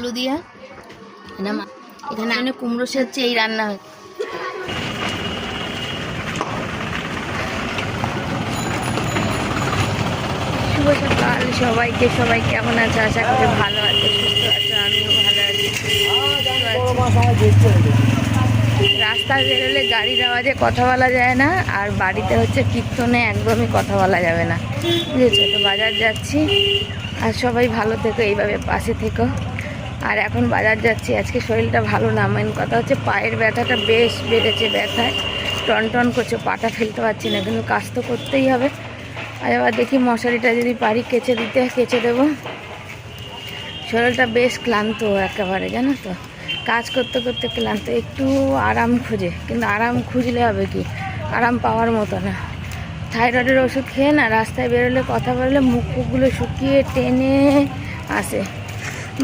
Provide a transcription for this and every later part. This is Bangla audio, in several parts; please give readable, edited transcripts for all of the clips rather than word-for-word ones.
আলু দিয়া এখানে কুমড়ো সেচ্ছে এই রান্না হয়। শুভ সকাল সবাইকে, সবাই কেমন আছে? আশা করি ভালো আছে, সুস্থ আছে। আমিও ভালো আছি। রাস্তায় বেরোলে গাড়ির আওয়াজে কথা বলা যায় না, আর বাড়িতে হচ্ছে কীর্তনে একদমই কথা বলা যাবে না, বুঝেছো? তো বাজার যাচ্ছি, আর সবাই ভালো থেকো, এইভাবে পাশে থেকো। আর এখন বাজার যাচ্ছি, আজকে শরীরটা ভালো না। মেন কথা হচ্ছে পায়ের ব্যথাটা বেশ বেড়েছে, ব্যথায় টনটন করছে, পাটা ফেলতে পারছি না, কিন্তু কাজ তো করতেই হবে। আর এবার দেখি মশারিটা যদি পারি কেচে দেবো। শরীরটা বেশ ক্লান্ত একেবারে, জানো তো, কাজ করতে করতে ক্লান্ত, একটু আরাম খুঁজে, কিন্তু আরাম খুঁজলে হবে কি, আরাম পাওয়ার মতো না। থাইরয়েডের ওষুধ খেয়ে না রাস্তায় বেরোলে কথা বললে মুখ ফুকগুলো শুকিয়ে টেনে আসে,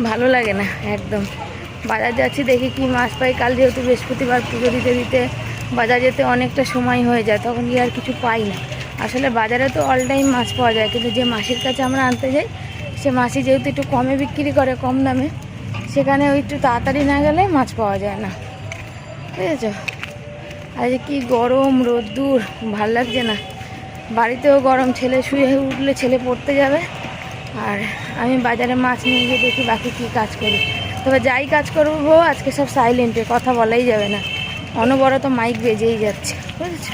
ভালো লাগে না একদম। বাজার যাচ্ছি, দেখি কি মাছ পাই। কাল যেহেতু বৃহস্পতিবার, পুজো দিতে দিতে বাজার যেতে অনেকটা সময় হয়ে যায়, তখন গিয়ে আর কিছু পাই না। আসলে বাজারে তো অল টাইম মাছ পাওয়া যায়, কিন্তু যে মাসির কাছে আমরা আনতে যাই, সে মাসি যেহেতু একটু কমে বিক্রি করে, কম দামে, সেখানে ওই একটু তাড়াতাড়ি না গেলে মাছ পাওয়া যায় না, বুঝেছ? আজ কি গরম, রোদ্দুর, ভাল লাগছে না। বাড়িতেও গরম, ছেলে শুয়ে উঠলে ছেলে পড়তে যাবে, আর আমি বাজারে মাছ নিয়ে গিয়ে দেখি বাকি কী কাজ করি। তবে যাই কাজ করবো আজকে সব সাইলেন্টে, কথা বলাই যাবে না, অনবরত মাইক বেজেই যাচ্ছে, বুঝেছ?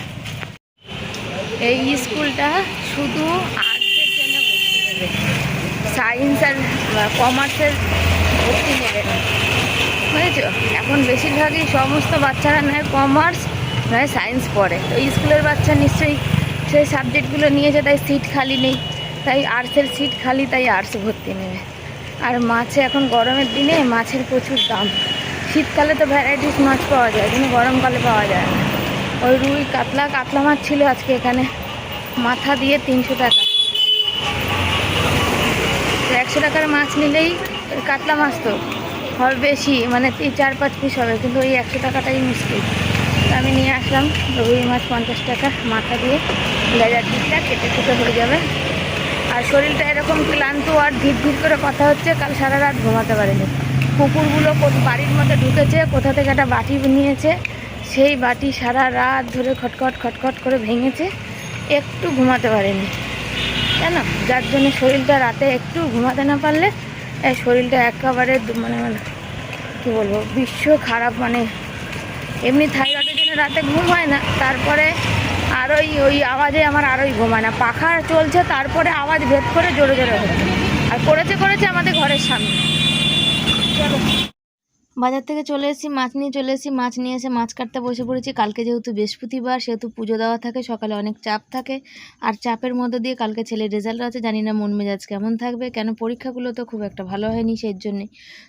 এই স্কুলটা শুধু আর্টসের জন্য ভর্তি নেবে, সায়েন্স আর কমার্সের ভর্তি নেবে না, বুঝেছ? এখন বেশিরভাগই সমস্ত বাচ্চারা নয় কমার্স নয় সায়েন্স পড়ে, তো স্কুলের বাচ্চা নিশ্চয়ই সেই সাবজেক্টগুলো নিয়েছে, তাই সিট খালি নেই, তাই আর্টসের সিট খালি, তাই আর্টস ভর্তি নেবে। আর মাছে এখন গরমের দিনে মাছের প্রচুর দাম। শীতকালে তো ভ্যারাইটিস মাছ পাওয়া যায়, কিন্তু গরমকালে পাওয়া যায় না। ওই রুই কাতলা মাছ ছিল আজকে এখানে, মাথা দিয়ে 300 টাকা। তো 100 টাকার মাছ নিলেই কাতলা মাছ তো হবে বেশি, মানে 4-5 পিস হবে, কিন্তু ওই 100 টাকাটাই মুশকিল। তো আমি নিয়ে আসলাম রুই মাছ 50 টাকা, মাথা দিয়ে লেজার দিকটা কেটে হয়ে যাবে। আর শরীরটা এরকম ক্লান্ত, আর ধীর ধীর করে কথা হচ্ছে, কাল সারা রাত ঘুমাতে পারিনি। কুকুরগুলো বাড়ির মধ্যে ঢুকেছে, কোথা থেকে একটা বাটি নিয়েছে, সেই বাটি সারা রাত ধরে খটখট করে ভেঙেছে, একটু ঘুমাতে পারিনি, কেন? যার জন্য শরীরটা রাতে একটু ঘুমাতে না পারলে শরীরটা একেবারে মানে কী বলবো, বিশ্ব খারাপ। মানে এমনি থাইরয়েডের জন্য রাতে ঘুম হয় না, তারপরে আর ওই আওয়াজে আমার আরোই ঘুম হয় না। পাখা চলছে, তারপরে আওয়াজ ভেদ করে জোরে জোরে হচ্ছে, আর করেছে আমাদের ঘরের সামনে। চলো, বাজার থেকে চলে এসেছি, মাছ নিয়ে এসে মাছ কাটতে বসে পড়েছি। কালকে যেহেতু বৃহস্পতিবার, সেহেতু পুজো দেওয়া থাকে, সকালে অনেক চাপ থাকে, আর চাপের মধ্যে দিয়ে কালকে ছেলের রেজাল্ট আছে, জানি না মন মেজাজ কেমন থাকবে, কেন পরীক্ষাগুলো তো খুব একটা ভালো হয়নি, সেই জন্যে।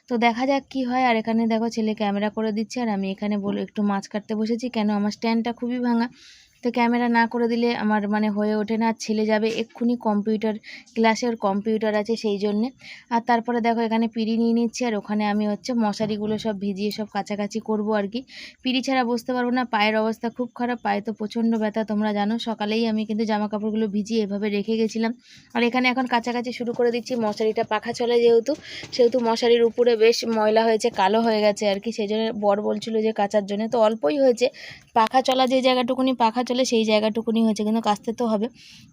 তো দেখা যাক কি হয়। আর এখানে দেখো ছেলে ক্যামেরা করে দিচ্ছে, আর আমি এখানে একটু মাছ কাটতে বসেছি। কেন, আমার স্ট্যান্ডটা খুবই ভাঙা, তো ক্যামেরা না করে দিলে আমার মানে হয়ে ওঠে না। ছেলে যাবে এক্ষুনি কম্পিউটার ক্লাসে, ওর কম্পিউটার আছে, সেই জন্যে। আর তারপরে দেখো এখানে পিঁড়ি নিয়ে নিচ্ছি, আর ওখানে আমি হচ্ছে মশারিগুলো সব ভিজিয়ে সব কাছাকাছি করব আর কি। পিঁড়ি ছাড়া বসতে পারবো না, পায়ের অবস্থা খুব খারাপ, পায়ে তো প্রচণ্ড ব্যথা, তোমরা জানো। সকালেই আমি কিন্তু জামা কাপড়গুলো ভিজিয়ে এভাবে রেখে গেছিলাম। আর এখানে এখন কাছাকাছি শুরু করে দিচ্ছি। মশারিটা পাখা চলে সেহেতু মশারির উপরে বেশ ময়লা হয়েছে, কালো হয়ে গেছে আর কি, সেই জন্য বর বলছিল যে কাচার জন্য, তো অল্পই হয়েছে। পাখা চলা যে জায়গাটুকুনি পাখা চলে সেই জায়গাটুকুনি হয়েছে, কিন্তু কাচতে তো হবে।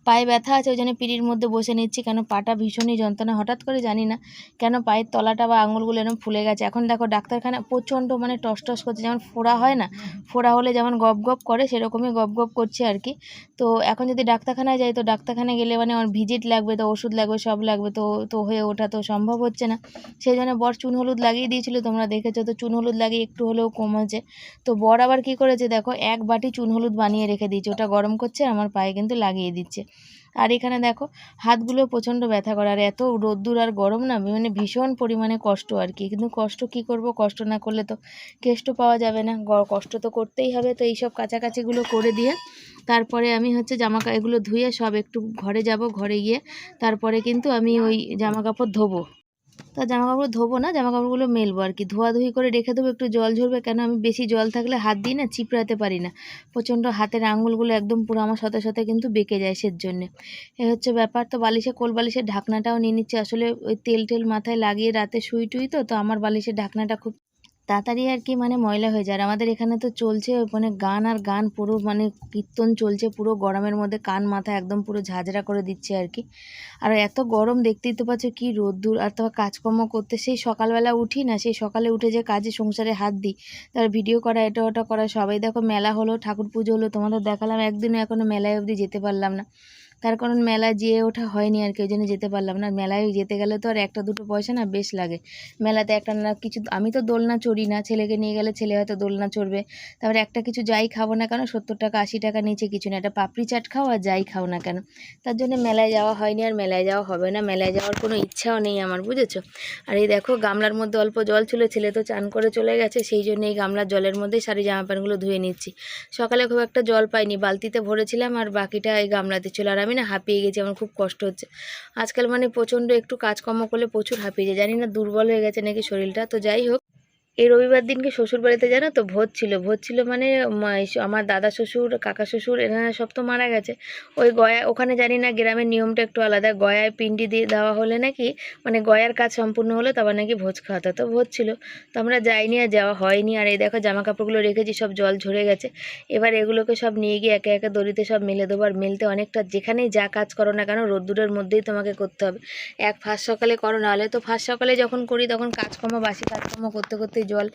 পায়ে ব্যথা আছে, ওই জন্য পিঁড়ির মধ্যে বসে নিচ্ছি, কেন পাটা ভীষণই যন্ত্রণা, হঠাৎ করে জানি না কেন পায়ের তলাটা বা আঙুলগুলো এরকম ফুলে গেছে। এখন দেখো ডাক্তারখানা প্রচণ্ড মানে টস করছে, যেমন ফোড়া হয় না, ফোড়া হলে যেমন গপ গপ করে, সেরকমই গপ গপ করছে আর কি। তো এখন যদি ডাক্তারখানায় যাই, তো ডাক্তারখানায় গেলে মানে আমার ভিজিট লাগবে, তো ওষুধ লাগবে, সব লাগবে, তো হয়ে ওঠা তো সম্ভব হচ্ছে না। সেই জন্য বর চুন হলুদ লাগিয়ে দিয়েছিল, তোমরা দেখেছো, তো চুন হলুদ লাগিয়ে একটু হলেও কমেছে। তো বর আবার কি করেছে দেখো, 1 বাটি চুন হলুদ বানিয়ে রেখে দিয়েছে, ওটা গরম করছে, আমার পায়ে কিন্তু লাগিয়ে দিচ্ছে। আর এখানে দেখো হাতগুলো প্রচণ্ড ব্যথা করে, আর এত রোদ্দুর আর গরম না, মানে ভীষণ পরিমাণে কষ্ট আর কি। কিন্তু কষ্ট কি করব, কষ্ট না করলে তো কেষ্ট পাওয়া যাবে না, কষ্ট তো করতেই হবে। তো এইসব কাছাকাছিগুলো করে দিয়ে তারপরে আমি হচ্ছে এগুলো ধুয়ে সব একটু ঘরে যাব, ঘরে গিয়ে তারপরে কিন্তু আমি ওই জামা কাপড় ধোবো। তো জামাকাপড় ধোবো না, জামাকাপড়গুলো মেলবো আর কি, ধোয়াধুয়ি করে রেখে দেবো, একটু জল ঝরবে, কেন আমি বেশি জল থাকলে হাত দিই না, চিপড়াতে পারি না, প্রচণ্ড হাতের আঙুলগুলো একদম পুরো আমার সাথে সাথে কিন্তু বেঁকে যায়, সেজন্যে এ হচ্ছে ব্যাপার। তো বালিশে কোল বালিশের ঢাকনাটাও নিয়ে নিচ্ছি, আসলে ওই তেল টেল মাথায় লাগিয়ে রাতে শুই টুই, তো আমার বালিশের ঢাকনাটা খুব তাড়াতাড়ি আর কি মানে ময়লা হয়ে যায়। আর আমাদের এখানে তো চলছে মানে গান আর গান, পুরো মানে কীর্তন চলছে পুরো গরমের মধ্যে, কান মাথা একদম পুরো ঝাঁঝরা করে দিচ্ছে আর কি। আর এত গরম দেখতেই তো পাচ্ছ, কি রোদ্দুর, আর তোমার কাজকর্ম করতে সেই সকালবেলা উঠি না, সেই সকালে উঠে যে কাজে সংসারে হাত দিই, তার ভিডিও করা এটা ওটা করা সবাই। দেখো মেলা হলো, ঠাকুর পুজো হলো, তোমাদের দেখালাম, একদিনও এখনও মেলায় অবধি যেতে পারলাম না, তার কারণ মেলায় যেয়ে ওঠা হয়নি আর কি, ওই জন্য যেতে পারলাম না। মেলায় যেতে গেলে তো আর একটা দুটো পয়সা না বেশ লাগে, মেলাতে একটা না কিছু, আমি তো দোলনা চড়ি না, ছেলেকে নিয়ে গেলে ছেলে হয়তো দোলনা চড়বে, তারপরে একটা কিছু যাই খাবো না কেন 70 টাকা 80 টাকা নিচে কিছু না, একটা পাপড়ি চাট খাও আর যাই খাও না কেন, তার জন্য মেলায় যাওয়া হয়নি, আর মেলায় যাওয়া হবে না, মেলায় যাওয়ার কোনো ইচ্ছাও নেই আমার, বুঝেছো। আর এই দেখো গামলার মধ্যে অল্প জল ছিল, ছেলে তো চান করে চলে গেছে, সেই জন্য এই গামলার জলের মধ্যেই শাড়ি জামা প্যান্টগুলো ধুয়ে নিচ্ছি। সকালে খুব একটা জল পাইনি, বালতিতে ভরেছিলাম আর বাকিটা এই গামলাতে ছিল, আর আমি না হাঁপিয়ে গেছি, আমার খুব কষ্ট হচ্ছে আজকাল, মানে প্রচণ্ড একটু কাজকর্ম করলে প্রচুর হাঁপিয়ে যায়, জানি না দুর্বল হয়ে গেছে নাকি শরীরটা। তো যাই হোক, এই রবিবার দিনকে শ্বশুর বাড়িতে জানো তো ভোজ ছিল মানে আমার দাদা শ্বশুর কাকা শ্বশুর এনারা সব তো মারা গেছে, ওই গয়া ওখানে জানি না গ্রামের নিয়মটা একটু আলাদা, গয়ায় পিণ্ডি দিয়ে দেওয়া হলে নাকি মানে গয়ার কাজ সম্পূর্ণ হলে তারপর নাকি ভোজ খাওয়াতে, তো ভোজ ছিল, তো আমরা যাইনি আর যাওয়া হয়নি। আর এই দেখো জামা কাপড়গুলো রেখেছি, সব জল ঝরে গেছে, এবার এগুলোকে সব নিয়ে গিয়ে একে একে দড়িতে সব মেলে দেবো। আর মেলতে অনেকটা, যেখানেই যা কাজ করো না কেন রোদ্দুরের মধ্যেই তোমাকে করতে হবে, ফার্স্ট সকালে করো, না হলে তো ফার্স্ট সকালে যখন করি তখন কাজকর্ম বাসি কাজকর্ম করতে করতে জল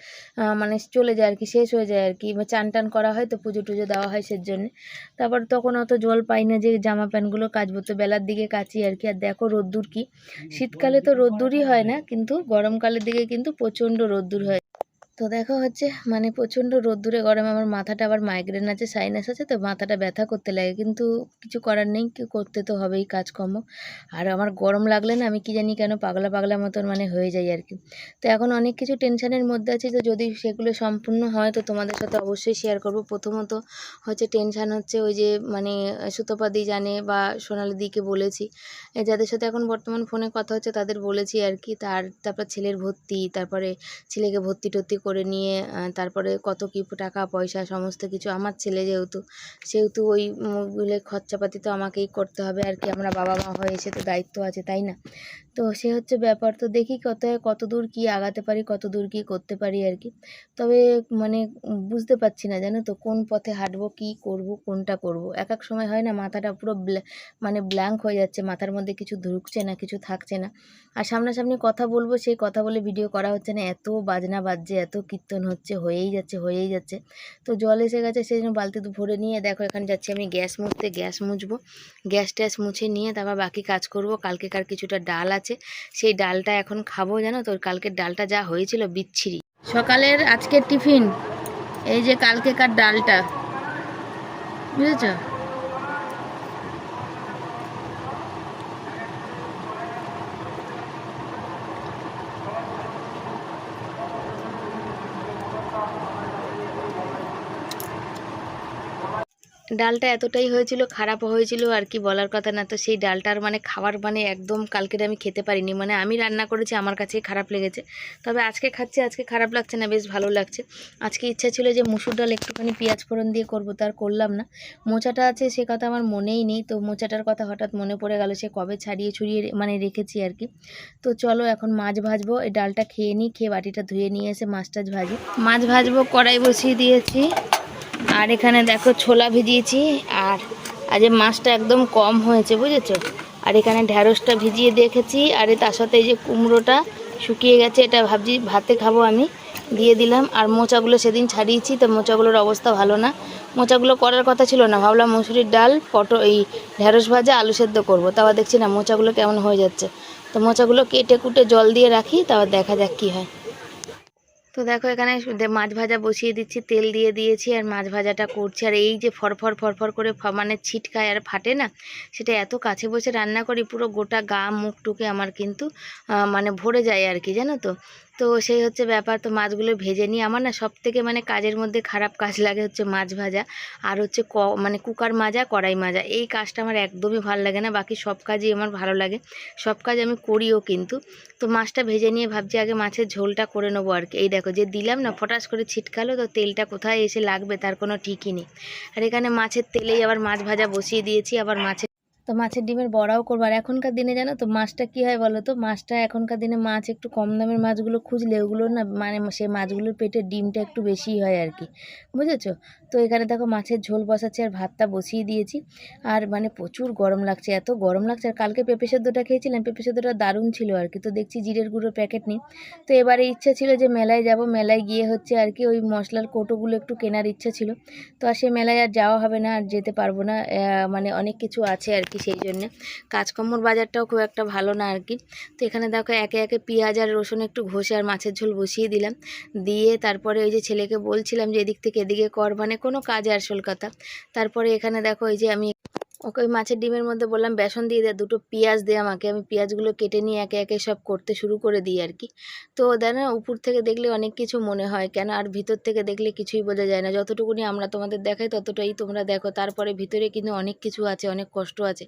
মানে চলে যায় আর কি, শেষ হয়ে যায় আর কি, চান টান করা হয় তো পুজো টুজো দেওয়া হয় সেজন্য, তারপর তখন অত জল পাই না যে জামা প্যান্টগুলো কাচবো, তো বেলার দিকে কাচি আর কি। আর দেখো রোদ্দুর কি, শীতকালে তো রোদ্দুরই হয় না, কিন্তু গরমকালের দিকে কিন্তু প্রচণ্ড রোদ্দুর হয়। তো দেখো হচ্ছে মানে প্রচণ্ড রোদ্দুরে গরমে আমার মাথাটা, আবার মাইগ্রেন আছে, সাইনাস আছে, তো মাথাটা ব্যথা করতে লাগে, কিন্তু কিছু করার নেই, করতে তো হবেই কাজকর্ম। আর আমার গরম লাগলে না আমি কি জানি কেন পাগলা পাগলা মতন মানে হয়ে যাই আর কি। তো এখন অনেক কিছু টেনশানের মধ্যে আছি, তো যদি সেগুলো সম্পূর্ণ হয় তো তোমাদের সাথে অবশ্যই শেয়ার করব। প্রথমত হচ্ছে টেনশান হচ্ছে ওই যে মানে সুতপাদি জানে বা সোনালি দিকে বলেছি, যাদের সাথে এখন বর্তমান ফোনে কথা হচ্ছে তাদের বলেছি আর কি। তারপর ছেলের ভর্তি, তারপরে ছেলেকে ভর্তি টর্তি করে নিয়ে তারপরে কত কী টাকা পয়সা সমস্ত কিছু, আমার ছেলে সেহেতু ওইগুলো খরচাপাতি তো আমাকেই করতে হবে আর কি, আমরা বাবা মা হয়ে এসে তো দায়িত্ব আছে, তাই না। তো সে হচ্ছে ব্যাপার, তো দেখি কত দূর কী আগাতে পারি, কত দূর কী করতে পারি আর কি। তবে মানে বুঝতে পারছি না জানো তো, কোন পথে হাঁটবো, কী করব, কোনটা করব। এক সময় হয় না মাথাটা পুরো মানে ব্ল্যাঙ্ক হয়ে যাচ্ছে, মাথার মধ্যে কিছু ঢুকছে না, কিছু থাকছে না। আর সামনাসামনি কথা বলবো, সেই কথা বলে ভিডিও করা হচ্ছে না, এত বাজনা বাজছে, এত কীর্তন হচ্ছে, হয়েই যাচ্ছে। তো জল এসে গেছে, সেই জন্য বালতিতে ভরে নিয়ে দেখো এখানে যাচ্ছি আমি গ্যাস মুছতে, গ্যাস মুছবো, গ্যাস ট্যাস মুছে নিয়ে তারপর বাকি কাজ করব। কালকেকার কিছুটা ডাল আছে, সেই ডালটা এখন খাবো, জানো তো, কালকের ডালটা যা হয়েছিল বিচ্ছিরি। সকালের আজকের টিফিন এই যে কালকেকার ডালটা, বুঝেছো। ডালটা এতটাই হয়েছিল, খারাপও হয়েছিল আর কি, বলার কথা না। তো সেই ডালটার মানে খাওয়ার মানে একদম কালকের আমি খেতে পারিনি, মানে আমি রান্না করেছি আমার কাছেই খারাপ লেগেছে, তবে আজকে খাচ্ছি, আজকে খারাপ লাগছে না, বেশ ভালো লাগছে। আজকে ইচ্ছা ছিল যে মুসুর ডাল একটুখানি পেঁয়াজ ফোড়ন দিয়ে করবো, তার করলাম না। মোচাটা আছে সে কথা আমার মনেই নেই, তো মোচাটার কথা হঠাৎ মনে পড়ে গেল, সে কবে ছাড়িয়ে ছুড়িয়ে মানে রেখেছি আর কি। তো চলো এখন মাছ ভাজবো, এই ডালটা খেয়ে নিই, খেয়ে বাটিটা ধুয়ে নিয়ে এসে মাছটা ভাজি, মাছ ভাজবো, কড়াই বসিয়ে দিয়েছি। আর এখানে দেখো ছোলা ভিজিয়েছি, আর আজ মাছটা একদম কম হয়েছে, বুঝেছো। আর এখানে ঢ্যাঁড়সটা ভিজিয়ে দেখেছি, আর তার সাথে এই যে কুমড়োটা শুকিয়ে গেছে, এটা ভাবছি ভাতে খাবো, আমি দিয়ে দিলাম। আর মোচাগুলো সেদিন ছাড়িয়েছি, তো মোচাগুলোর অবস্থা ভালো না, মোচাগুলো করার কথা ছিল না, ভাবলাম মুসুরির ডাল এই ঢ্যাঁড়স ভাজা আলু সেদ্ধ করবো, তারপর দেখছি না মোচাগুলো কেমন হয়ে যাচ্ছে। তো মোচাগুলো কেটে কুটে জল দিয়ে রাখি, তারপর দেখা যাক কী হয়। তো দেখো এখানে মাছ ভাজা বসিয়ে দিচ্ছি, তেল দিয়ে দিয়েছি, আর মাছ ভাজাটা করছি। আর এই যে ফরফর করে মানে ছিটকায় আর ফাটে না, সেটা এত কাছে বসে রান্না করি, পুরো গোটা গা মুখ টুকে আমার কিন্তু মানে ভরে যায় আর কি, জানো তো। তো সেই হচ্ছে ব্যাপার। তো মাছগুলো ভেজে নিয়ে আমার না সবথেকে মানে কাজের মধ্যে খারাপ কাজ লাগে হচ্ছে মাছ ভাজা, আর হচ্ছে মানে কুকার মাজা, কড়াই মাজা। এই কাজটা আমার একদমই ভালো লাগে না। বাকি সব কাজই আমার ভালো লাগে, সব কাজ আমি করিও কিন্তু। তো মাছটা ভেজে নিয়ে ভাবছি আগে মাছের ঝোলটা করে নেবো আর কি। এই দেখো যে দিলাম না, ফটাস করে ছিটকালো, তো তেলটা কোথায় এসে লাগবে তার কোনো ঠিকই নেই। আর এখানে মাছের তেলেই আবার মাছ ভাজা বসিয়ে দিয়েছি, আবার মাছের ডিমের বড়াও করবো। আর এখনকার দিনে জানো তো মাছটা কী হয় বলো তো, মাছটা এখনকার দিনে মাছ একটু কম দামের মাছগুলো খুঁজলে ওগুলো না মানে সেই মাছগুলোর পেটে ডিমটা একটু বেশিই হয় আর কি, বুঝেছো? তো এখানে দেখো মাছের ঝোল বসাচ্ছি আর ভাতটা বসিয়ে দিয়েছি। আর মানে প্রচুর গরম লাগছে, এত গরম লাগছে। আর কালকে পেঁপে সেদ্ধটা খেয়েছিলাম, পেঁপে সেদ্ধটা দারুণ ছিল আর কি। তো দেখছি জিরের গুঁড়োর প্যাকেট নেই। তো এবারে ইচ্ছা ছিল যে মেলায় যাব, মেলায় গিয়ে হচ্ছে আর কি ওই মশলার কৌটোগুলো একটু কেনার ইচ্ছা ছিল। তো আর সে মেলায় আর যাওয়া হবে না, আর যেতে পারবো না, মানে অনেক কিছু আছে আর কি, সেই জন্যে কাজকর্মর বাজারটাও খুব একটা ভালো না আর কি। তো এখানে দেখো একে একে পেঁয়াজ আর রসুন একটু ঘষে আর মাছের ঝোল বসিয়ে দিলাম। দিয়ে তারপরে ওই যে ছেলেকে বলছিলাম যে এদিক থেকে এদিকে কর, মানে কোনো কাজে আসল কথা। তারপরে এখানে দেখো এই যে আমি ওকে ওই মাছের ডিমের মধ্যে বললাম বেসন দিয়ে দে, দুটো পেঁয়াজ দে আমাকে। আমি পেঁয়াজগুলো কেটে নিয়ে একে একে সব করতে শুরু করে দিই আর কি। তো না উপর থেকে দেখলে অনেক কিছু মনে হয় কেন, আর ভিতর থেকে দেখলে কিছুই বোঝা যায় না। যতটুকুনি আমরা তোমাদের দেখাই ততটাই তোমরা দেখো, তারপরে ভিতরে কিন্তু অনেক কিছু আছে, অনেক কষ্ট আছে,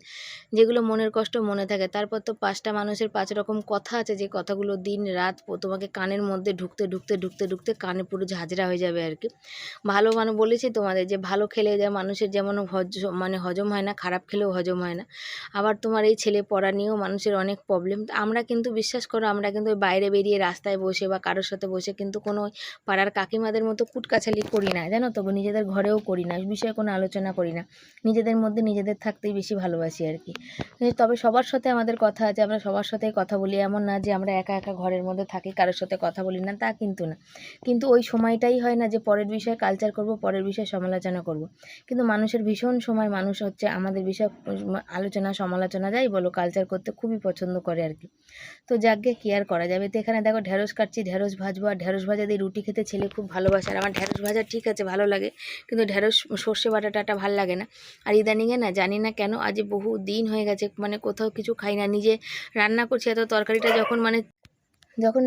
যেগুলো মনের কষ্ট মনে থাকে। তারপর তো 5টা মানুষের 5 রকম কথা আছে, যে কথাগুলো দিন রাত তোমাকে কানের মধ্যে ঢুকতে ঢুকতে ঢুকতে ঢুকতে কানে পুরো ঝাঁঝরা হয়ে যাবে আর কি। ভালো মানে বলেছি তোমাদের যে ভালো খেলে যা মানুষের যেমন মানে হজম হয় না, খারাপ খেলেও হজম হয় না। আবার তোমার এই ছেলে পড়া নিয়েও মানুষের অনেক প্রবলেম। আমরা কিন্তু বিশ্বাস করো, আমরা কিন্তু ওই বাইরে বেরিয়ে রাস্তায় বসে বা কারোর সাথে বসে কিন্তু কোনো পাড়ার কাকিমাদের মতো কুটকাছালি করি না, জানো তো, নিজেদের ঘরেও করি না, বিষয়ে কোনো আলোচনা করি না। নিজেদের মধ্যে নিজেদের থাকতেই বেশি ভালোবাসি আর কি। তবে সবার সাথে আমাদের কথা আছে, আমরা সবার সাথেই কথা বলি, এমন না যে আমরা একা একা ঘরের মধ্যে থাকি কারোর সাথে কথা বলি না, তা কিন্তু না। কিন্তু ওই সময়টাই হয় না যে পরের বিষয়ে কালচার করব, পরের বিষয়ে সমালোচনা করব। কিন্তু মানুষের ভীষণ সময় মানুষ হচ্ছে আমাদের বিষয়ে আলোচনা সমালোচনা যাই বলো কালচার করতে খুবই পছন্দ করে আর কি। তো যাকগে কী আর করা যাবে। তো এখানে দেখো ঢেঁড়স কাটছি, ঢেঁড়স ভাজবো। আর ঢেঁড়স ভাজা দিয়ে রুটি খেতে ছেলে খুব ভালোবাসে। আর আমার ঢেঁড়স ভাজা ঠিক আছে ভালো লাগে, কিন্তু ঢেঁড়স সর্ষে বাটাটা ভালো লাগে না। আর ইদানিংয়ে না জানি না কেন আজ বহু দিন হয়ে গেছে মানে কোথাও কিছু খাই না, নিজে রান্না করছি। এত তরকারিটা যখন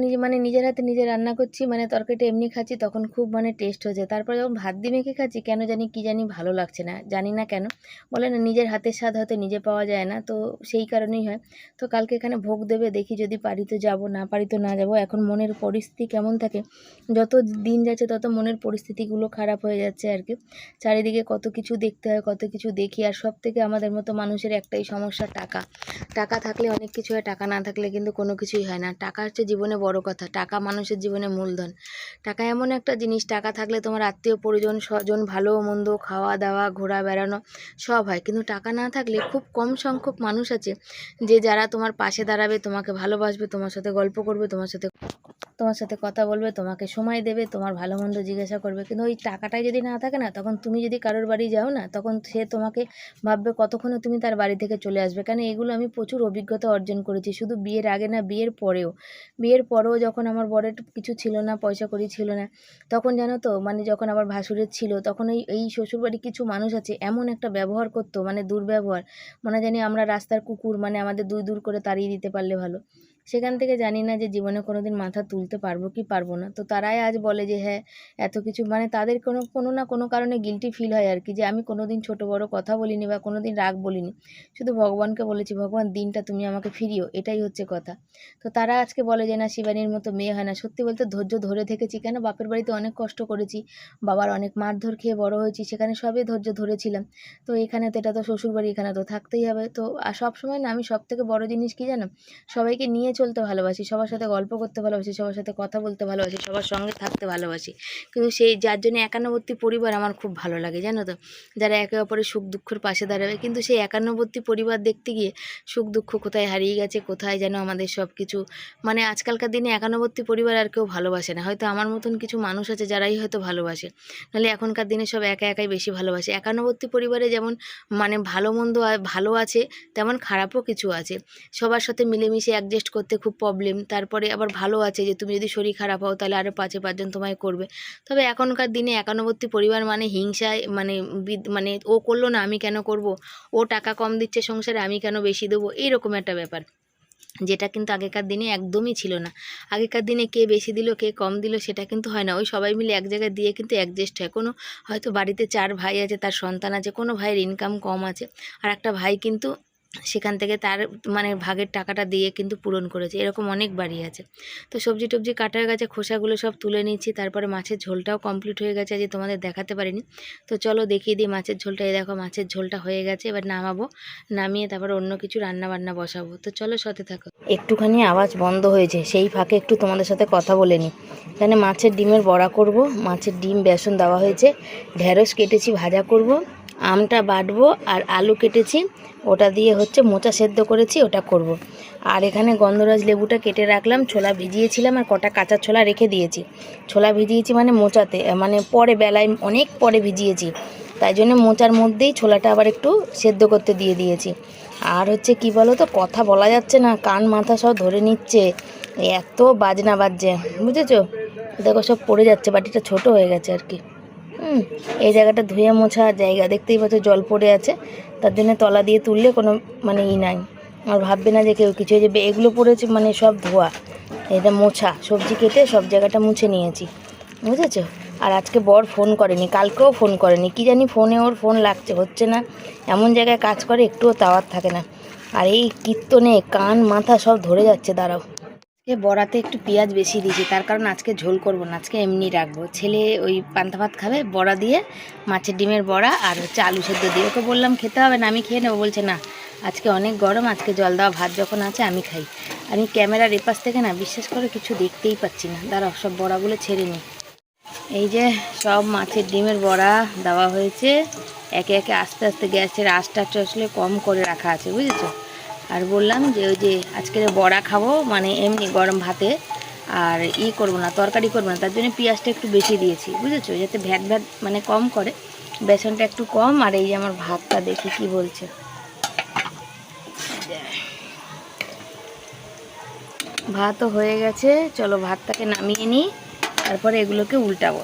নিজের হাতে নিজে রান্না করছি, মানে তরকারিটা এমনি খাচ্ছি, তখন খুব মানে টেস্ট হয়েছে। তারপরে যখন ভাত দিয়ে মেখে খাচ্ছি কেন জানি কি জানি ভালো লাগছে না, জানি না কেন। বলে না নিজের হাতের স্বাদ হয়তো নিজে পাওয়া যায় না, তো সেই কারণেই হয়। তো কালকে এখানে ভোগ দেবে, দেখি যদি পারি তো যাবো, না পারি তো না যাবো। এখন মনের পরিস্থিতি কেমন থাকে, যত দিন যাচ্ছে তত মনের পরিস্থিতিগুলো খারাপ হয়ে যাচ্ছে আর কি। চারিদিকে কত কিছু দেখতে হয়, কত কিছু দেখি। আর সব থেকে আমাদের মতো মানুষের একটাই সমস্যা, টাকা। টাকা থাকলে অনেক কিছু হয়, টাকা না থাকলে কিন্তু কোনো কিছুই হয় না। টাকা হচ্ছে জীবনে বড় কথা, টাকা মানুষের জীবনে মূলধন। টাকা এমন একটা জিনিস, টাকা থাকলে তোমার আত্মীয় পরিজন স্বজন ভালো মন্দ খাওয়া দাওয়া ঘোরা বেড়ানো সব হয়। কিন্তু টাকা না থাকলে খুব কম সংখ্যক মানুষ আছে যে যারা তোমার পাশে দাঁড়াবে, তোমাকে ভালোবাসবে, তোমার সাথে গল্প করবে, তোমার সাথে কথা বলবে, তোমাকে সময় দেবে, তোমার ভালো মন্দ জিজ্ঞাসা করবে। কিন্তু ওই টাকাটাই যদি না থাকে না, তখন তুমি যদি কারোর বাড়ি যাও না, তখন সে তোমাকে ভাববে কতক্ষণে তুমি তার বাড়ি থেকে চলে আসবে। কারণ এগুলো আমি প্রচুর অভিজ্ঞতা অর্জন করেছি, শুধু বিয়ের আগে না, বিয়ের পরেও যখন আমার বরের কিছু ছিল না, পয়সা কড়ি ছিল না, তখন জানো তো মানে যখন আমার ভাসুরের ছিল, তখন এই শ্বশুরবাড়ির কিছু মানুষ আছে এমন একটা ব্যবহার করতো, মানে দুর্ব্যবহার, মনে জানি আমরা রাস্তার কুকুর, মানে আমাদের দূর দূর করে তাড়িয়ে দিতে পারলে ভালো। সেখান থেকে জানি না যে জীবনে কোনো দিন মাথা তুলতে পারবো কি পারবো না। তো তারাই আজ বলে যে হ্যাঁ এত কিছু, মানে তাদের কোনো না কোনো কারণে গিল্টি ফিল হয় আর কি, যে আমি কোনো দিন ছোটো বড়ো কথা বলিনি বা কোনো দিন রাগ বলিনি, শুধু ভগবানকে বলেছি ভগবান দিনটা তুমি আমাকে ফিরিও, এটাই হচ্ছে কথা। তো তারা আজকে বলে যে না শিবানীর মতো মেয়ে হয় না। সত্যি বলতে ধৈর্য ধরে থেকেছি, কেন বাপের বাড়িতে অনেক কষ্ট করেছি, বাবার অনেক মারধর খেয়ে বড় হয়েছি, সেখানে সবই ধৈর্য ধরেছিলাম। তো এখানে তো এটা তো শ্বশুরবাড়ি, এখানে তো থাকতেই হবে। তো আর সবসময় না আমি সব থেকে বড় জিনিস কি জানো, সবাইকে নিয়ে চলতে ভালোবাসি, সবার সাথে গল্প করতে ভালোবাসি, সবার সাথে কথা বলতে ভালোবাসি, সবার সঙ্গে থাকতে ভালোবাসি। কিন্তু সেই যার জন্য একান্নবর্তী পরিবার আমার খুব ভালো লাগে, জানো তো, যারা একে অপরের সুখ দুঃখের পাশে দাঁড়াবে। কিন্তু সেই একান্নবর্তী পরিবার দেখতে গিয়ে সুখ দুঃখ কোথায় হারিয়ে গেছে, কোথায় যেন আমাদের সব কিছু, মানে আজকালকার দিনে একান্নবর্তী পরিবার আর কেউ ভালোবাসে না। হয়তো আমার মতন কিছু মানুষ আছে যারাই হয়তো ভালোবাসে, নাহলে এখনকার দিনে সব একা একাই বেশি ভালোবাসে। একান্নবর্তী পরিবারে যেমন মানে ভালো মন্দ ভালো আছে, তেমন খারাপও কিছু আছে। সবার সাথে মিলেমিশে অ্যাডজাস্ট করতে খুব প্রবলেম। তারপরে আবার ভালো আছে যে তুমি যদি শরীর খারাপ হও তাহলে আরও 5-5 জন তোমায় করবে। তবে এখনকার দিনে একান্নবর্তী পরিবার মানে হিংসায়, মানে ও করলো না আমি কেন করব, ও টাকা কম দিচ্ছে সংসারে আমি কেন বেশি দেবো, এইরকম একটা ব্যাপার। যেটা কিন্তু আগেকার দিনে একদমই ছিল না। আগেকার দিনে কে বেশি দিল কে কম দিল সেটা কিন্তু হয় না, ওই সবাই মিলে এক জায়গায় দিয়ে কিন্তু অ্যাডজাস্ট হয়। কোনো হয়তো বাড়িতে 4 ভাই আছে, তার সন্তান আছে, কোনো ভাইয়ের ইনকাম কম আছে, আর একটা ভাই কিন্তু সেখান থেকে তার মানে ভাগের টাকাটা দিয়ে কিন্তু পূরণ করেছে, এরকম অনেক বাড়ি আছে। তো সবজি টবজি কাটা হয়ে গেছে, খোসাগুলো সব তুলে নিচ্ছি, তারপরে মাছের ঝোলটাও কমপ্লিট হয়ে গেছে, আজ তোমাদের দেখাতে পারিনি। তো চলো দেখিয়ে দিই মাছের ঝোলটা। এই দেখো মাছের ঝোলটা হয়ে গেছে, এবার নামাবো, নামিয়ে তারপর অন্য কিছু রান্না বান্না বসাবো। তো চলো সাথে থাকো। একটুখানি আওয়াজ বন্ধ হয়েছে, সেই ফাঁকে একটু তোমাদের সাথে কথা বলে নিই। এখানে মাছের ডিমের বড়া করব, মাছের ডিম বেসন দেওয়া হয়েছে, ঢেঁড়স কেটেছি ভাজা করব, আমটা বাটবো, আর আলু কেটেছি ওটা দিয়ে হচ্ছে মোচা সেদ্ধ করেছি ওটা করব। আর এখানে গন্ধরাজ লেবুটা কেটে রাখলাম, ছোলা ভিজিয়েছিলাম আর কটা কাঁচা ছোলা রেখে দিয়েছি। ছোলা ভিজিয়েছি মানে মোচাতে, মানে পরে বেলায় অনেক পরে ভিজিয়েছি, তাই জন্য মোচার মধ্যেই ছোলাটা আবার একটু সেদ্ধ করতে দিয়ে দিয়েছি। আর হচ্ছে কি বলো তো, কথা বলা যাচ্ছে না, কান মাথা সব ধরে নিচ্ছে, এত বাজনা বাজছে বুঝেছো। দেখো সব পড়ে যাচ্ছে, বাটিটা ছোট হয়ে গেছে আর কি। এই জায়গাটা ধুয়ে মোছা জায়গা, দেখতেই পাচ্ছ জল পড়ে আছে, তার জন্য তলা দিয়ে তুললে কোনো মানে নাই, আর ভাববে না যে কেউ কিছু। এই যে এগুলো পড়েছে মানে সব ধোয়া, এটা মোছা, সবজি কেটে সব জায়গাটা মুছে নিয়েছি বুঝেছো। আর আজকে বর ফোন করেনি, কালকেও ফোন করেনি, কি জানি ফোনে ওর ফোন লাগছে, হচ্ছে না, এমন জায়গায় কাজ করে একটুও তাওয়ার থাকে না। আর এই কীর্তনে কান মাথা সব ধরে যাচ্ছে। দাঁড়াও, আজকে বড়াতে একটু পেঁয়াজ বেশি দিয়েছি, তার কারণ আজকে ঝোল করবো না, আজকে এমনি রাখবো। ছেলে ওই পান্তা ভাত খাবে বড়া দিয়ে, মাছের ডিমের বড়া আর হচ্ছে আলু সেদ্ধ দিয়ে। ওকে বললাম খেতে হবে না, আমি খেয়ে নেবো, বলছে না আজকে অনেক গরম, আজকে জল দেওয়া ভাত যখন আছে আমি খাই। আমি ক্যামেরার এপাশ থেকে না বিশ্বাস করে কিছু দেখতেই পাচ্ছি না। দাঁড়াও সব বড়াগুলো ছেড়ে নিই। এই যে সব মাছের ডিমের বড়া দেওয়া হয়েছে, একে একে আস্তে আস্তে গ্যাসের আঁচটা আসলে কম করে রাখা আছে বুঝেছো। আর বললাম যে ওই যে আজকের বড়া খাবো মানে এমনি গরম ভাতে, আর করবো না, তরকারি করবো না, তার জন্য পেঁয়াজটা একটু বেশি দিয়েছি বুঝেছো, যাতে ভ্যাট ভ্যাট মানে কম করে, বেসনটা একটু কম। আর এই যে আমার ভাতটা দেখি কি বলছে, ভাতও হয়ে গেছে, চলো ভাতটাকে নামিয়ে নিই, তারপরে এগুলোকে উল্টাবো।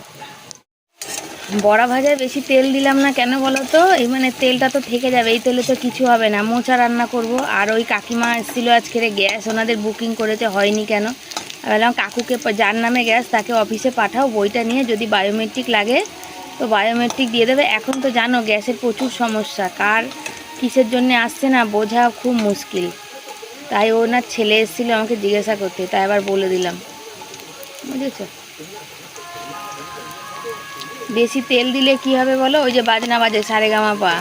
বড়া ভাজায় বেশি তেল দিলাম না, কেন বলো তো, এই মানে তেলটা তো থেকে যাবে, এই তেলে তো কিছু হবে না, মোচা রান্না করব। আর ওই কাকিমা এসেছিলো আজকের, গ্যাস ওনাদের বুকিং করেছে, হয়নি কেন। বললাম কাকুকে, যার নামে গ্যাস তাকে অফিসে পাঠাও, বইটা নিয়ে যদি বায়োমেট্রিক লাগে তো বায়োমেট্রিক দিয়ে দেবে। এখন তো জানো গ্যাসের প্রচুর সমস্যা, কার কিসের জন্য আসছে না বোঝা খুব মুশকিল। তাই ওনার ছেলে এসেছিলো আমাকে জিজ্ঞাসা করতে, তাই আবার বলে দিলাম বুঝেছো। বেশি তেল দিলে কি হবে বলো, ওই যে বাজনা বাজে সারেগামাপা।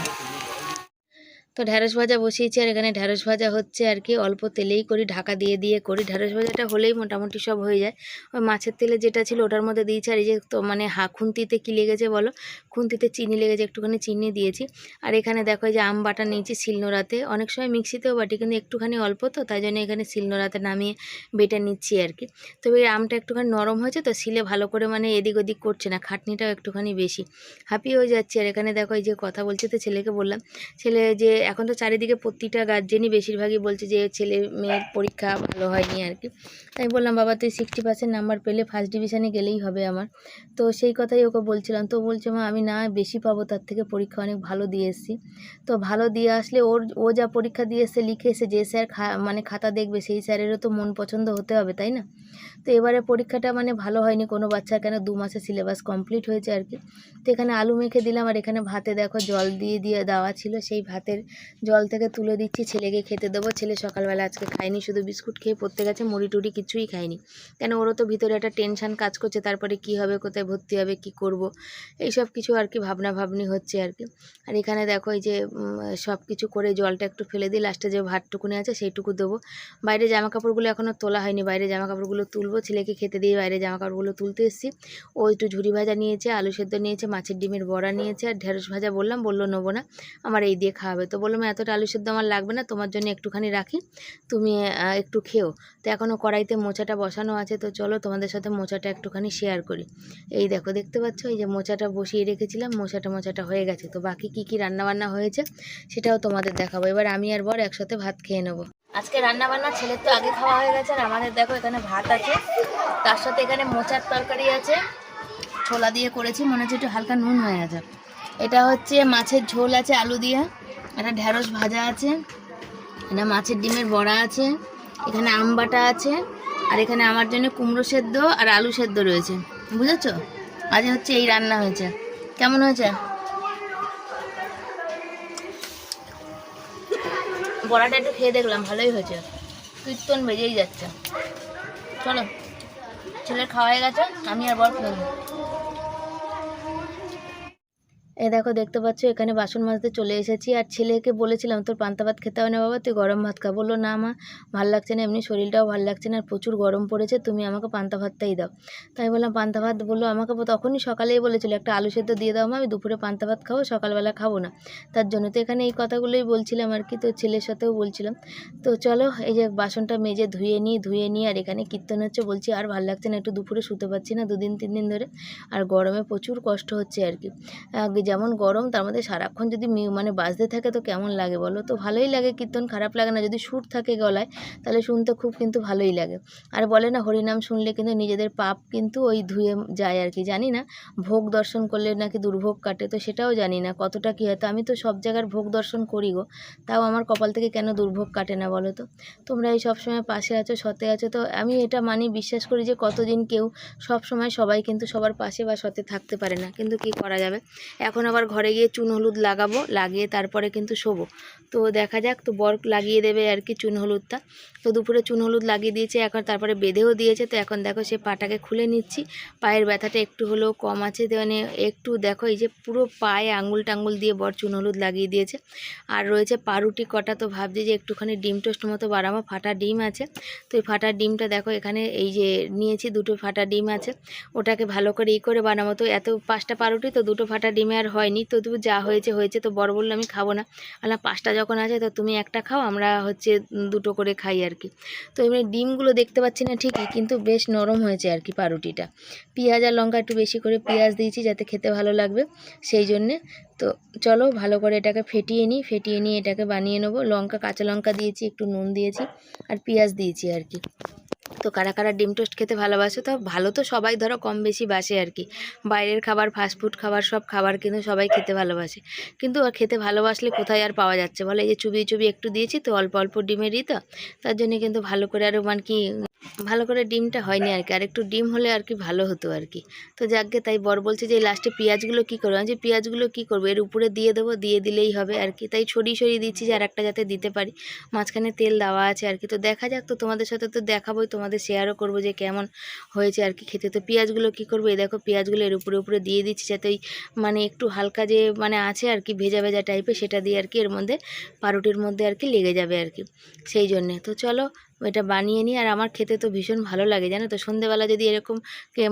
তো ঢ্যাঁড়স ভাজা বসিয়েছি, আর এখানে ঢ্যাঁড়স ভাজা হচ্ছে আর কি, অল্প তেলেই করি, ঢাকা দিয়ে দিয়ে করি। ঢ্যাঁড়স ভাজাটা হলেই মোটামুটি সব হয়ে যায়। ওই মাছের তেলে যেটা ছিল ওটার মধ্যে দিয়েছি। আর এই যে তো মানে খুন্তিতে কী লেগেছে বলো, খুন্তিতে চিনি লেগেছে, একটুখানি চিনি দিয়েছি। আর এখানে দেখো যে আম বাটা নিয়েছি শিলনোড়াতে, অনেক সময় মিক্সিতেও বাটি, কিন্তু একটুখানি অল্প তো তাই জন্য এখানে শিলনোড়াতে নামিয়ে বেটে নিচ্ছি আর কি। তবে এই আমটা একটুখানি নরম হয়েছে তো, শিলে ভালো করে মানে এদিক ওদিক করছে না, খাটনিটাও একটুখানি বেশি, হাঁপিয়ে হয়ে যাচ্ছে। আর এখানে দেখো এই যে কথা বলছে, তো ছেলেকে বললাম, ছেলে যে এখন তো চারিদিকে প্রতিটা গার্জেনই বেশিরভাগই বলছে যে ছেলে মেয়ের পরীক্ষা ভালো হয়নি আর কি। তাই বললাম বাবা তুই 60% নাম্বার পেলে ফার্স্ট ডিভিশনে গেলেই হবে আমার। তো সেই কথাই ওকে বলছিলাম, তো বলছে মা আমি না বেশি পাবো, তার থেকে পরীক্ষা অনেক ভালো দিয়ে এসেছি। তো ভালো দিয়ে আসলে ও যা পরীক্ষা দিয়ে এসে লিখে এসে যে স্যার মানে খাতা দেখবে সেই স্যারেরও তো মন পছন্দ হতে হবে তাই না। তো এবারে পরীক্ষাটা মানে ভালো হয়নি কোনো বাচ্চার, কেন 2 মাসের সিলেবাস কমপ্লিট হয়েছে আর কি। তো এখানে আলু মেখে দিলাম, আর এখানে ভাতে দেখো জল দিয়ে দেওয়া ছিল, সেই ভাতের জল থেকে তুলে দিচ্ছি, ছেলেকে খেতে দেবো। ছেলে সকালবেলা আজকে খায়নি, শুধু বিস্কুট খেয়ে পড়তে গেছে, মুড়ি টুড়ি কিছুই খায়নি, কেন ওরও তো ভিতরে একটা টেনশান কাজ করছে, তারপরে কি হবে, কোথায় ভর্তি হবে, কি করব, এইসব কিছু আর কি ভাবনি হচ্ছে আর কি। আর এখানে দেখো এই যে সব কিছু করে জলটা একটু ফেলে দিই, লাস্টে যে ভাতটুকুনি আছে সেইটুকু দেবো। বাইরে জামা কাপড়গুলো এখনও তোলা হয়নি, বাইরে জামা কাপড়গুলো তুলবো, ছেলেকে খেতে দিয়ে বাইরে জামা কাপড়গুলো তুলতে এসেছি। ও একটু ঝুরি ভাজা নিয়েছে, আলু সেদ্ধ নিয়েছে, মাছের ডিমের বড়া নিয়েছে, আর ঢেঁড়স ভাজা বললো নেবো না, আমার এই দিয়ে খাওয়াবে। তো বললাম এতটা আলু সেদ্ধ আমার লাগবে না, তোমার জন্য একটুখানি রাখি, তুমি একটু খেও। তো এখনও কড়াইতে মোচাটা বসানো আছে, তো চলো তোমাদের সাথে মোচাটা একটুখানি শেয়ার করি। এই দেখো দেখতে পাচ্ছ, এই যে মোচাটা বসিয়ে রেখেছিলাম, মোচাটা হয়ে গেছে। তো বাকি কি রান্নাবান্না হয়েছে সেটাও তোমাদের দেখাবো। এবার আমি আর বর একসাথে ভাত খেয়ে নেবো। আজকে রান্নাবান্না ছেলের তো আগে খাওয়া হয়ে গেছে, আর আমাদের দেখো এখানে ভাত আছে, তার সাথে এখানে মোচার তরকারি আছে, ছোলা দিয়ে করেছি, মনে হচ্ছে একটু হালকা নুন হয়ে গেছে। এটা হচ্ছে মাছের ঝোল আছে আলু দিয়ে, এটা ঢ্যাঁড়স ভাজা আছে, এটা মাছের ডিমের বড়া আছে, এখানে আম বাটা আছে, আর এখানে আমার জন্য কুমড়ো সেদ্ধ আর আলু সেদ্ধ রয়েছে, বুঝেছো? আজ হচ্ছে এই রান্না হয়েছে। কেমন হয়েছে? বড়াটা একটু খেয়ে দেখলাম, ভালোই হয়েছে। কীর্তন বেজেই যাচ্ছে। চলো, ছেলের খাওয়া হয়ে গেছে, আমি আর বর খেয়ে নিই। এই দেখো, দেখতে পাচ্ছ এখানে বাসন মাজতে চলে এসেছি। আর ছেলেকে বলেছিলাম তোর পান্তা ভাত খেতে হবে না বাবা, তুই গরম ভাত খা। বললো না মা, ভাল লাগছে না, এমনি শরীরটাও ভাল লাগছে না, আর প্রচুর গরম পড়েছে, তুমি আমাকে পান্তা ভাতটাই দাও। তাই বললাম পান্তা ভাত। বললো আমাকে তখনই সকালেই বলেছিল একটা আলু সেদ্ধ দিয়ে দাও মা, আমি দুপুরে পান্তা ভাত খাবো, সকালবেলা খাবো না। তার জন্য তো এখানে এই কথাগুলোই বলছিলাম আর কি, তো ছেলের সাথেও বলছিলাম। তো চলো, এই যে বাসনটা মেজে ধুয়ে নিই। আর এখানে কীর্তন হচ্ছে, বলছি আর ভাল লাগছে না, একটু দুপুরে শুতে পারছি না 2-3 দিন ধরে, আর গরমে প্রচুর কষ্ট হচ্ছে আর কি। যেমন গরম, তার মধ্যে সারাক্ষণ যদি মানে বাজতে থাকে তো কেমন লাগে বলো? তো ভালোই লাগে কীর্তন, খারাপ লাগে না। যদি সুর থাকে গলায় তাহলে শুনতে খুব কিন্তু ভালোই লাগে। আর বলে না হরিনাম শুনলে কিন্তু নিজেদের পাপ কিন্তু ওই ধুয়ে যায় আর কি। জানি না ভোগ দর্শন করলে নাকি দুর্ভোগ কাটে, তো সেটাও জানি না কতটা কী হয়। তো আমি তো সব জায়গার ভোগ দর্শন করি গো, তাও আমার কপাল থেকে কেন দুর্ভোগ কাটে না বলো তো? তোমরা এই সবসময় পাশে আছো, সতে আছো, তো আমি এটা মানি, বিশ্বাস করি যে কতদিন কেউ সব সময় সবাই কিন্তু সবার পাশে বা সতে থাকতে পারে না, কিন্তু কি করা যাবে। এখন আবার ঘরে গিয়ে চুন হলুদ লাগাবো, লাগিয়ে তারপরে কিন্তু শোবো। তো দেখা যাক, তো বর লাগিয়ে দেবে আর কি চুন হলুদটা। তো দুপুরে চুন হলুদ লাগিয়ে দিয়েছে, এখন তারপরে বেঁধেও দিয়েছে। তো এখন দেখো সে পাটাকে খুলে নিচ্ছি, পায়ের ব্যথাটা একটু হলেও কম আছে। মানে একটু দেখো, এই যে পুরো পায়ে আঙুল টাঙ্গুল দিয়ে বর চুন হলুদ লাগিয়ে দিয়েছে। আর রয়েছে পাউরুটি কটা, তো ভাবছি যে একটুখানি ডিম টোস্ট মতো বানাবো, ফাটা ডিম আছে। তো এই ফাটা ডিমটা দেখো এখানে এই যে নিয়েছি, 2টো ফাটা ডিম আছে, ওটাকে ভালো করে করে বানাবো। তো এত 5টা পাউরুটি, তো 2টো ফাটা ডিমে আর হয়নি, তো যা হয়েছে হয়েছে। তো বড় বললো আমি খাবো না, আলা 5টা যখন আছে তো তুমি একটা খাও, আমরা হচ্ছে 2টো করে খাই আর কি। তো এমনি ডিমগুলো দেখতে পাচ্ছি না ঠিকই, কিন্তু বেশ নরম হয়েছে আর কি পাউরুটিটা। পেঁয়াজ আর লঙ্কা একটু বেশি করে পেঁয়াজ দিয়েছি যাতে খেতে ভালো লাগবে, সেই জন্যে। তো চলো ভালো করে এটাকে ফেটিয়ে নিয়ে এটাকে বানিয়ে নেবো। কাঁচা লঙ্কা দিয়েছি, একটু নুন দিয়েছি, আর পেঁয়াজ দিয়েছি আর কি। তো কারা কারা ডিম টোস্ট খেতে ভালোবাসো? তো ভালো তো সবাই ধরো কম বেশি বাসে আর কি। বাইরের খাবার, ফাস্টফুড খাবার, সব খাবার কিন্তু সবাই খেতে ভালোবাসে, কিন্তু আর খেতে ভালোবাসলে কোথায় আর পাওয়া যাচ্ছে বলে? এই যে চুবিয়ে একটু দিয়েছি তো, অল্প অল্প ডিমেরই তো, তার জন্য কিন্তু ভালো করে আরও মানে কি ভালো করে ডিমটা হয়নি আর কি। আর একটু ডিম হলে আর কি ভালো হতো আর কি। তো যাকগে, তাই বর বলছে যে লাস্টে পেঁয়াজগুলো কী করবো? আমি যে পেঁয়াজগুলো কী করবো, এর উপরে দিয়ে দেবো, দিয়ে দিলেই হবে আর কি। তাই সরিয়ে দিচ্ছি যে আর একটা যাতে দিতে পারি, মাঝখানে তেল দেওয়া আছে আর কি। তো দেখা যাক, তো তোমাদের সাথে তো দেখাবোই, তোমাদের শেয়ারও করবো যে কেমন হয়েছে আর কি খেতে। তো পেঁয়াজগুলো কী করবো, এই দেখো পেঁয়াজগুলো এর উপরে দিয়ে দিচ্ছি, যাতে ওই মানে একটু হালকা যে মানে আছে আর কি ভেজা ভেজা টাইপের, সেটা দিয়ে আর কি এর মধ্যে পাউরুটির মধ্যে আর কি লেগে যাবে আর কি, সেই জন্যে। তো চলো এটা বানিয়ে নিই। আর আমার খেতে তো ভীষণ ভালো লাগে জানো তো, সন্ধেবেলা যদি এরকম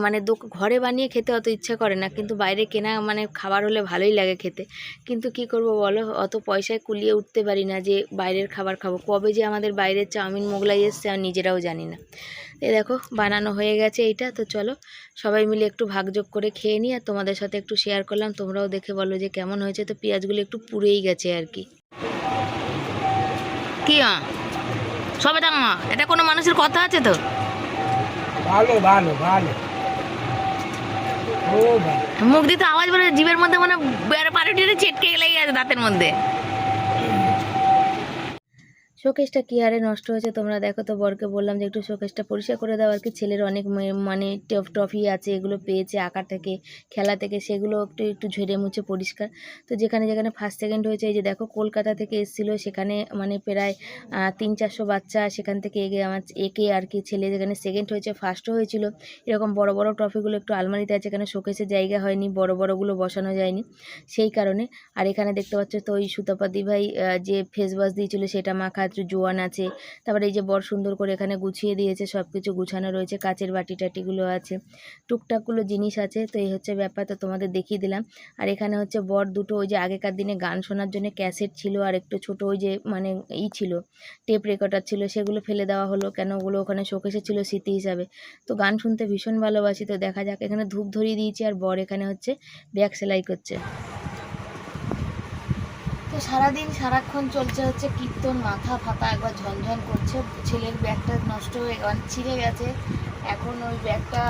মানে ঘরে বানিয়ে খেতে অত ইচ্ছা করে না, কিন্তু বাইরে কেনা মানে খাবার হলে ভালোই লাগে খেতে। কিন্তু কি করব বলো, অত পয়সায় কুলিয়ে উঠতে পারি না যে বাইরের খাবার খাবো। কবে যে আমাদের বাইরের চাউমিন মোগলাই এসছে আর নিজেরাও জানি না। এ দেখো বানানো হয়ে গেছে এইটা। তো চলো সবাই মিলে একটু ভাগযোগ করে খেয়ে নিই, আর তোমাদের সাথে একটু শেয়ার করলাম, তোমরাও দেখে বলো যে কেমন হয়েছে। তো পেঁয়াজগুলো একটু পুড়েই গেছে আর কি। কি সবে মা, এটা কোনো মানুষের কথা আছে? তো ভালো ভালো ভালো, মুখ দিতে আওয়াজ বেরোয় জিভের মধ্যে, মানে পাউরুটিটা চেটকে লেগে গেছে দাঁতের মধ্যে। শোকেসটা কী হারে নষ্ট হয়েছে তোমরা দেখো। তো বরকে বললাম যে একটু শোকেসটা পরিষ্কার করে দাও আর কি। ছেলের অনেক মানে ট্রফি আছে, এগুলো পেয়েছে আঁকা থেকে, খেলা থেকে, সেগুলো একটু ঝেড়ে মুছে পরিষ্কার। তো যেখানে ফার্স্ট সেকেন্ড হয়েছে, এই যে দেখো কলকাতা থেকে এসেছিলো, সেখানে মানে প্রায় 300-400 বাচ্চা, সেখান থেকে একে আর কি ছেলে যেখানে সেকেন্ড হয়েছে, ফার্স্টও হয়েছিল। এরকম বড় বড় ট্রফিগুলো একটু আলমারিতে আছে, এখানে শোকেসের জায়গা হয়নি, বড়গুলো বসানো যায়নি সেই কারণে। আর এখানে দেখতে পাচ্ছ তো ওই সুতাপাদি ভাই যে ফেস ওয়াশ দিয়েছিল সেটা মাখা, একটু জোয়ান আছে। তারপরে এই যে বর সুন্দর করে এখানে গুছিয়ে দিয়েছে, সব কিছু গুছানো রয়েছে, কাচের বাটি টাটিগুলো আছে, টুকটাকগুলো জিনিস আছে। তো এই হচ্ছে ব্যাপার, তো তোমাদের দেখিয়ে দিলাম। আর এখানে হচ্ছে বর দুটো ওই যে আগেকার দিনে গান শোনার জন্য ক্যাসেট ছিল, আর একটু ছোট ওই যে মানে ছিল টেপ রেকর্ডার ছিল, সেগুলো ফেলে দেওয়া হলো কেন, ওগুলো ওখানে শোকেসে ছিল স্মৃতি হিসাবে। তো গান শুনতে ভীষণ ভালোবাসি। তো দেখা যাক, এখানে ধূপ ধরিয়ে দিয়েছি, আর বর এখানে হচ্ছে ব্যাগ সেলাই করছে। তো সারাক্ষণ চলছে হচ্ছে কীর্তন, মাথা ফাতা একবার ঝনঝন করছে। ছেলের ব্যাগটা নষ্ট হয়ে ছিঁড়ে গেছে, এখন ওই ব্যাগটা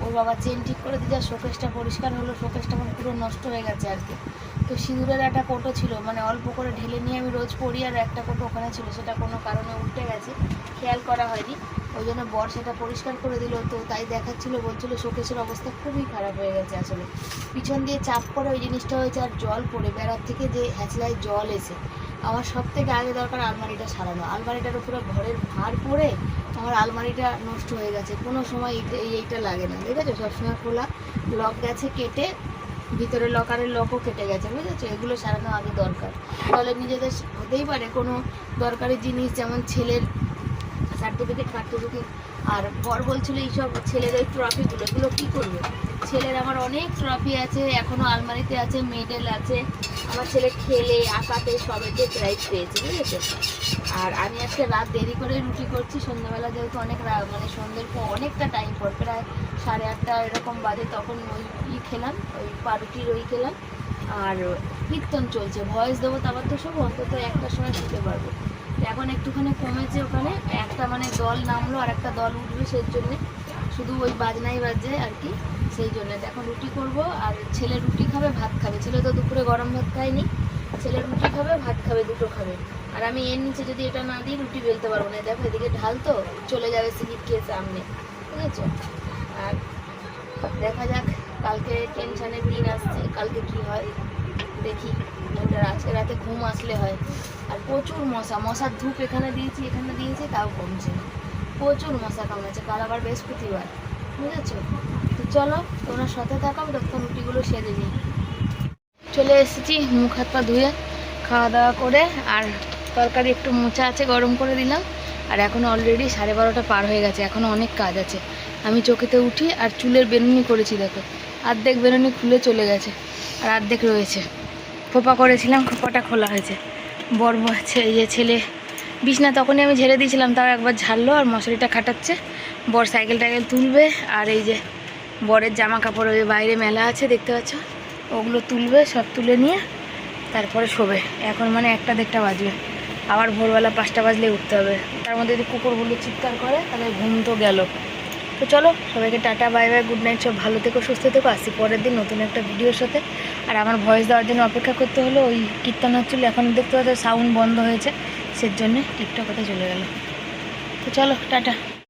ওর বাবা চেন ঠিক করে দিয়ে, শোকেসটা পরিষ্কার হলো, শোকেসটা এখন পুরো নষ্ট হয়ে গেছে আর কি। তো সিঁদুরের একটা কোটো ছিল, মানে অল্প করে ঢেলে নিয়ে আমি রোজ পরি, আর একটা কোটো ওখানে ছিল, সেটা কোনো কারণে উল্টে গেছে, খেয়াল করা হয়নি। ওই জন্য বর সেটা পরিষ্কার করে দিল। তো তাই দেখাচ্ছিল, বলছিল শোকেসের অবস্থা খুবই খারাপ হয়ে গেছে আসলে, পিছন দিয়ে চাপ করে ওই জিনিসটা হয়েছে, আর জল পড়ে বেড়ার থেকে যে হ্যাচলায় জল এসে। আমার সব থেকে আগে দরকার আলমারিটা সারানো, আলমারিটার উপরে ঘরের ভার পড়ে আমার আলমারিটা নষ্ট হয়ে গেছে, কোনো সময় এইটা লাগে না, ঠিক আছে, সবসময় খোলা, লক গেছে কেটে, ভিতরে লকারের লকও কেটে গেছে, বুঝেছো, এগুলো সারানো আগে দরকার। তাহলে নিজেদের হতেই পারে কোনো দরকারি জিনিস, যেমন ছেলের সার্টিফিকেট ফার্টিফিকেট, আর বর বলছিল এইসব ছেলের ওই ট্রফিগুলো, এগুলো কী করবে, ছেলের আমার অনেক ট্রফি আছে এখনও আলমারিতে আছে, মেডেল আছে, আমার ছেলে খেলে আঁকাতে সবেতে প্রাইজ পেয়েছে, বুঝেছো। আর আমি আজকে রাত দেরি করে রুটি করছি, সন্ধ্যাবেলা যেহেতু অনেক মানে সন্ধ্যের পর অনেকটা টাইম পর, প্রায় 8:30 এরকম বাজে, তখন ওই খেলাম, ওই পাউরুটির ওই খেলাম, আর কীর্তন চলছে, ভয়েস দেবো, তারপর তো সব অন্তত 1টার সময় শুতে পারবো। এখন একটুখানি কমেছে, ওখানে একটা মানে দল নামলো আর একটা দল উঠবে, সেই জন্যে শুধু ওই বাজনাই বাজে আর কি, সেই জন্য এখন রুটি করব। আর ছেলে রুটি খাবে, ভাত খাবে, ছেলে তো দুপুরে গরম ভাত খায়নি, ছেলে রুটি খাবে, ভাত খাবে, দুটো খাবে। আর আমি এর নিচে যদি এটা না দিই রুটি বেলতে পারবো না, দেখো এদিকে ঢাল তো চলে যাবে সিলিপ খেয়ে সামনে, ঠিক আছে। আর দেখা যাক, কালকে টেনশানের দিন আসছে, কালকে কি হয় দেখি, আজকে রাতে ঘুম আসলে হয়। আর প্রচুর মশার ধূপ এখানে দিয়েছি তাও কমছে না, প্রচুর মশা কামড়েছে, কাল আবার বৃহস্পতিবার, বুঝেছো। তো চলো তোমরা সাথে থাকো, তখন রুটিগুলো সেরে নিই। চলে এসেছি, মুখ হাত পা ধুয়ে খাওয়া দাওয়া করে, আর তরকারি একটু মোচা আছে গরম করে দিলাম। আর এখন অলরেডি 12:30 পার হয়ে গেছে, এখনও অনেক কাজ আছে। আমি চোখেতে উঠি আর চুলের বেনুনি করেছি, দেখো অর্ধেক বেনুনি খুলে চলে গেছে, আর অর্ধেক রয়েছে। খোপা করেছিলাম, খোপাটা খোলা হয়েছে। বর বলছে, এই যে ছেলে বিছনা তখনই আমি ঝেড়ে দিয়েছিলাম, তাও একবার ঝাড়লো, আর মশারিটা খাটাচ্ছে। বর সাইকেল টাইকেল তুলবে, আর এই যে বরের জামা কাপড় ওই বাইরে মেলা আছে দেখতে পাচ্ছ, ওগুলো তুলবে, সব তুলে নিয়ে তারপরে শোবে। এখন মানে 1টা-1:30 বাজবে, আবার ভোরবেলা 5টা বাজলে উঠতে হবে। তার মধ্যে যদি কুকুরগুলো চিৎকার করে তাহলে ঘুম তো গেল। তো চলো সবাইকে tata, bye bye, good night, সব ভালো থেকো, সুস্থ থেকো। আসছি পরের দিন নতুন একটা ভিডিওর সাথে। আর আমার ভয়েস দেওয়ার জন্য অপেক্ষা করতে হলো, ওই কীর্তন হচ্ছিলো, এখন দেখতে পাচ্ছ সাউন্ড বন্ধ হয়েছে, সেজন্যে টিকটক হতে চলে গেল। তো চলো টাটা।